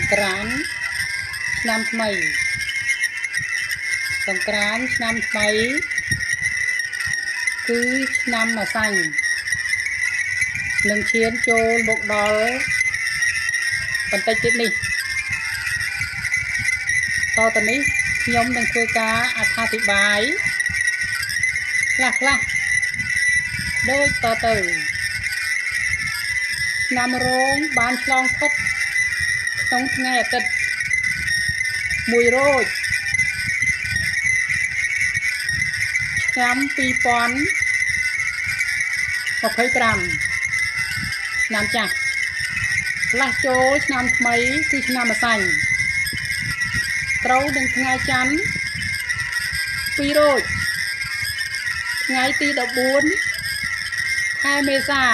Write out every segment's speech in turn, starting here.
ង្ក្រានต์ឆ្នាំថ្មីសង្ក្រានต์ឆ្នាំថ្មីគឺឆ្នាំម្សាញ់នឹងឈានចូលមកដល់បន្តិចទៀតនេះតទៅនេះខ្ញុំនឹងធ្វើការអត្ថាធិប្បាយខ្លះដូចតទៅឆ្នាំរោងបានឆ្លងផុតក្នុងថ្ងៃអាទិត្យមួយរោចឆ្នាំ2025ឆ្នាំចាស់ផ្លាស់ចូលឆ្នាំថ្មីគឺឆ្នាំម្សាញ់ត្រូវនឹងថ្ងៃច័ន្ទ2រោចថ្ងៃទី14ខែមេសា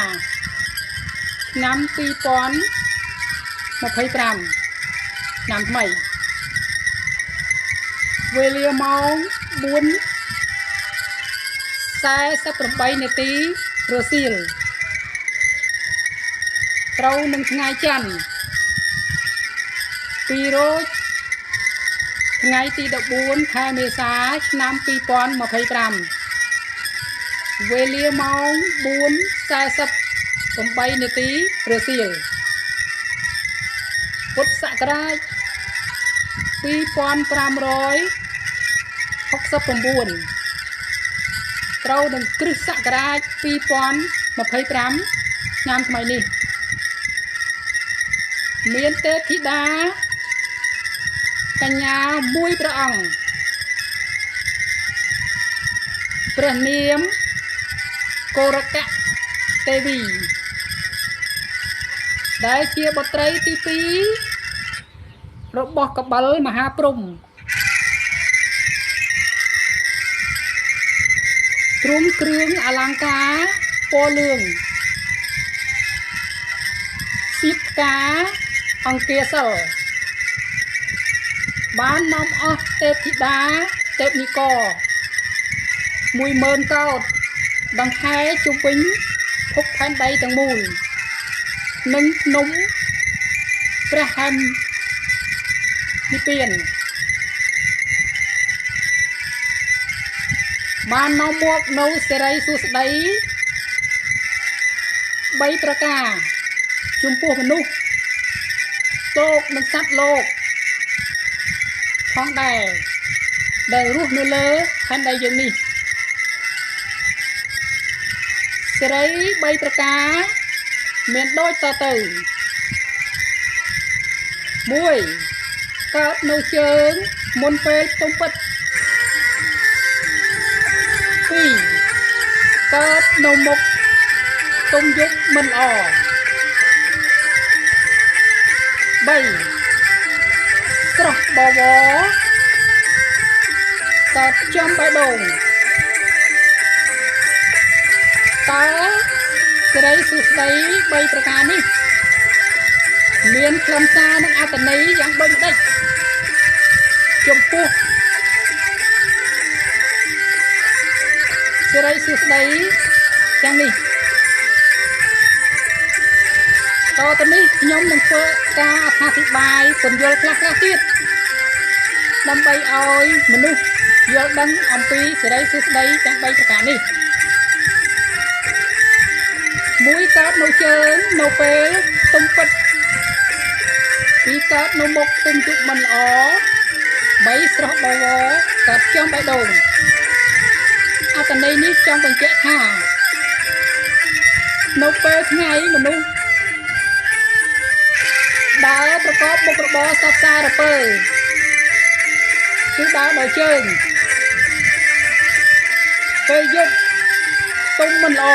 ឆ្នាំ2025ឆ្នាំថ្មីវេលាម៉ោង4:48នាទីរសៀលត្រូវនឹងថ្ងៃច័ន្ទ2រោចថ្ងៃទី14ខែមេសាឆ្នាំ2025វេលាម៉ោង4:48នាទីរសៀលពុទ្ធសករាជ2569ត្រូវនឹងគ្រិស្តសករាជ2025ឆ្នាំថ្មីនេះមានទេពធីតាកញ្ញាមួយព្រះអង្គព្រះនាមកោរកៈទេវីដែលជាបុត្រីទី2របស់កបិលមហាព្រហ្មទ្រង់គ្រឿងអលង្ការពណ៌លឿងសៀបផ្កាអង្គាសិលបាននាំអស់ទេពធីតាទេពនិករ10000កោដដង្ខែជុំវិញភពផែនដីទាំងមូលនិងភ្នំព្រះហែមនិព្វានបាននាំមកនៅសេរីសួស្តី3ប្រការចំពោះមនុស្សលោកនិងសត្វលោកផងដែរដែលរស់នៅលើផែនដីយើងនេះសេរី3ប្រការមានដូចតទៅ1កើតនៅជើងមុនពេលផ្ទុំពិត2កើតនៅមុខទុំយុគមិនល្អ3ស្រស់បវរកើតចំបេះដូងតើសេរីសួស្តី3ប្រការនេះមានខ្លឹមសារនិងអត្ថន័យយ៉ាងដូចម្តេចចំពោះសេរីសួស្តីទាំងនេះតទៅនេះខ្ញុំនឹងធ្វើការអត្ថាធិប្បាយពន្យល់ខ្លះទៀតដើម្បីឲ្យមនុស្សយល់ដឹងអំពីសេរីសួស្តីទាំង3ប្រការនេះ1កើតនៅជើងនៅពេលទុំពិត2កើតនៅមុខទុំយុគមិនល្អ3ស្រស់បវរកើតចំបេះដូងអត្ថន័យនេះចង់បញ្ជាក់ថានៅពេលថ្ងៃមនុស្សដើរប្រកបមុខរបរសត្វសារពើគឺដើរដោយជើងពេលយប់ទុំមិនល្អ